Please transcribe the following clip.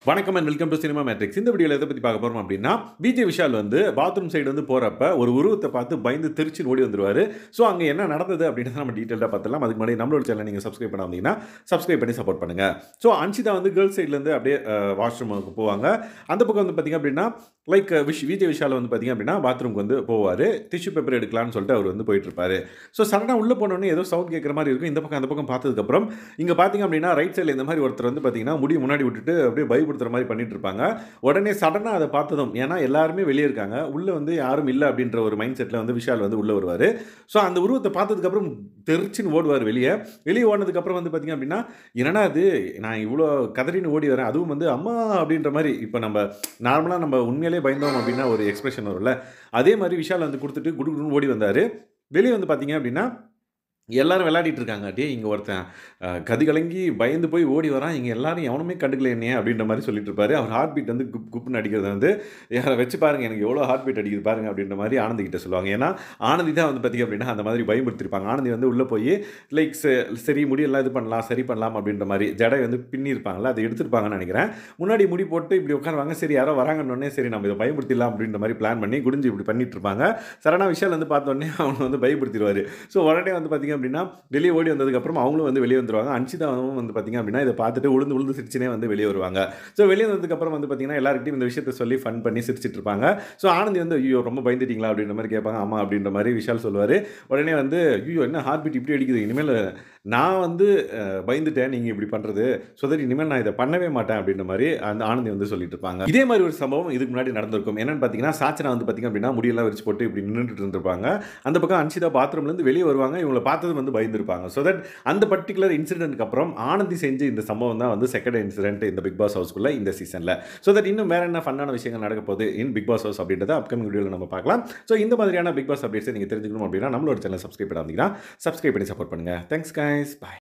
வணக்கம் and welcome to cinema matrix. இந்த வீடியோவில் எதை பற்றி பார்க்க போகிறோம் அப்படின்னா, விஜய் விஷால் வந்து பாத்ரூம் சைடு வந்து போகிறப்ப ஒரு உருவத்தை பார்த்து பயந்து திருச்சின்னு ஓடி வந்துருவார். ஸோ அங்கே என்ன நடந்தது அப்படின்றத நம்ம டீட்டெயிலாக பார்த்துலாம். அதுக்கு முன்னாடி நம்மளோட சேனலை நீங்கள் சப்ஸ்கிரைப் பண்ணாமீங்கன்னா சப்ஸ்கிரைப் பண்ணி சப்போர்ட் பண்ணுங்கள். ஸோ அன்ஷிதா வந்து கேர்ள்ஸ் சைட்லேருந்து அப்படியே வாஷ்ரூமுக்கு போவாங்க. அந்த பக்கம் வந்து பார்த்திங்க அப்படின்னா லைக் விஜய் விஷால் வந்து பார்த்திங்க அப்படின்னா பாத்ரூமுக்கு வந்து போவார். டிஷ்யூ பேப்பர் எடுக்கலான்னு சொல்லிட்டு அவர் வந்து போயிட்டுருப்பாரு. ஸோ சடனாக உள்ளே போனோடனே ஏதோ சவுண்ட் கேட்குற மாதிரி இருக்கும். இந்த பக்கம் அந்த பக்கம் பார்த்ததுக்கப்புறம் இங்கே பார்த்திங்க அப்படின்னா ரைட் சைடில் இந்த மாதிரி ஒருத்தர் வந்து பார்த்திங்கன்னா முடியை முன்னாடி விட்டுட்டு அப்படியே பயப்படுத்துகிற மாதிரி பண்ணிட்டு இருப்பாங்க. உடனே சடனாக அதை பார்த்ததும், ஏன்னா எல்லாருமே வெளியே இருக்காங்க, உள்ளே வந்து யாரும் இல்லை அப்படின்ற ஒரு மைண்ட் செட்டில் வந்து விஷால் வந்து உள்ளே வருவார். ஸோ அந்த உருவத்தை பார்த்ததுக்கப்புறம் தெரிச்சின்னு ஓடுவார் வெளியே. வெளியே ஓடினதுக்கப்புறம் வந்து பார்த்திங்க அப்படின்னா, என்னடா அது நான் இவ்வளோ கதறின்னு ஓடி வரேன், அதுவும் வந்து அம்மா அப்படின்ற மாதிரி. இப்போ நம்ம நார்மலாக நம்ம உண்மையிலே பயந்தோம் அப்படின்னா ஒரு எக்ஸ்பிரஷன் வரும்ல, அதே மாதிரி விஷால் வந்து கொடுத்துட்டு குடுகுடுன்னு ஓடி வந்தார். வெளியே வந்து பார்த்திங்க அப்படின்னா எல்லாரும் விளையாடிட்டு இருக்காங்க. டேய் இங்கே ஒருத்தன் கதி கலங்கி பயந்து போய் ஓடி வரான், இங்கே எல்லாரும் எவனுமே கண்டுக்கல என்னையே அப்படின்ற மாதிரி சொல்லிட்டு இருப்பாரு. அவர் ஹார்ட் பீட் வந்து குப்புன்னு அடிக்கிறது வந்து யாரை வச்சு பாருங்க, எனக்கு எவ்வளோ ஹார்ட் பீட் அடிக்குது பாருங்க அப்படின்ற மாதிரி ஆனந்தி கிட்ட சொல்லுவாங்க. ஏன்னா ஆனந்தி தான் வந்து பார்த்திங்க அப்படின்னா அந்த மாதிரி பயன்படுத்திருப்பாங்க. ஆனந்தி வந்து உள்ளே போய் லைக் சரி முடியெல்லாம் இது பண்ணலாம், சரி பண்ணலாம் அப்படின்ற மாதிரி ஜடை வந்து பின்னிருப்பாங்களா, அதை எடுத்துருப்பாங்கன்னு நினைக்கிறேன். முன்னாடி முடி போட்டு இப்படி உட்காருவாங்க. சரி யாரோ வராங்கன்னொடனே சரி நம்ம இதை பயன்படுத்திடலாம் அப்படின்ற மாதிரி பிளான் பண்ணி குடிஞ்சு இப்படி பண்ணிட்டு இருப்பாங்க. சரணா விஷால் வந்து பார்த்தோன்னே அவனை வந்து பயப்படுத்திடுவார். ஸோ உடனே வந்து பார்த்திங்க அப்படின்னா வெளியே ஓடி வந்ததுக்கப்புறம் அவங்களும் வந்து வெளியே வந்துருவாங்க. அன்ஷிதாவும் வந்து பார்த்திங்க அப்படின்னா இதை பார்த்துட்டு உளுந்து சிரிச்சுனே வந்து வெளியே வருவாங்க. ஸோ வெளியே வந்ததுக்கப்புறம் வந்து பார்த்திங்கன்னா எல்லாருக்கிட்டையும் இந்த விஷயத்தை சொல்லி ஃபன் பண்ணி சிரிச்சிட்டு இருப்பாங்க. ஸோ ஆனந்தி வந்து ஐயோ ரொம்ப பயந்துட்டீங்களா அப்படின்ற மாதிரி கேட்பாங்க. ஆமாம் அப்படின்ற மாதிரி விஷால் சொல்லுவார். உடனே வந்து ஐயோ என்ன ஹார்ட் பீட் இப்படி அடிக்குது, இனிமேல் நான் வந்து பயந்துட்டேன் நீங்கள் இப்படி பண்ணுறது, ஸோ தட் இனிமேல் நான் இதை பண்ணவே மாட்டேன் அப்படின்ற மாதிரி அந்த ஆனந்தி வந்து சொல்லிட்டு இருப்பாங்க. இதே மாதிரி ஒரு சம்பவம் இதுக்கு முன்னாடி நடந்திருக்கும். என்னன்னு பார்த்தீங்கன்னா, சாச்சனா வந்து பார்த்திங்க அப்படின்னா முடியெல்லாம் விரிச்சு போட்டு இப்படி நின்றுட்டு இருந்திருப்பாங்க. அந்த பக்கம் அன்ஷிதா பாத்ரூம்லேருந்து வெளியே வருவாங்க. இவங்களை பார்த்தது வந்து பயந்துருப்பாங்க. ஸோ தட் அந்த பர்டிகுலர் இன்சிடென்ட்க்கு அப்புறம் ஆனந்தி செஞ்ச இந்த சம்பவம் தான் வந்து செகண்ட் இன்சிடென்ட் இந்த பிக் பாஸ் ஹவுஸ்க்குள்ள இந்த சீசனில். ஸோ தட் இன்னும் வேற என்ன ஃபன்னான விஷயங்கள் நடக்க போகுது இன் பிக் பாஸ் ஹவுஸ் அப்படின்றத அப்கமிங் வீடியோவில் நம்ம பார்க்கலாம். ஸோ இந்த மாதிரியான பிக் பாஸ் அப்டேட்ஸை நீங்கள் தெரிஞ்சுக்கணும் அப்படின்னா நம்மளோட சேனல் சப்ஸ்கிரைப் பண்ணாதீங்கன்னா சப்ஸ்கிரைப் பண்ணி சப்போர்ட் பண்ணுங்கள். தேங்க்ஸ் கைஸ், பாய்.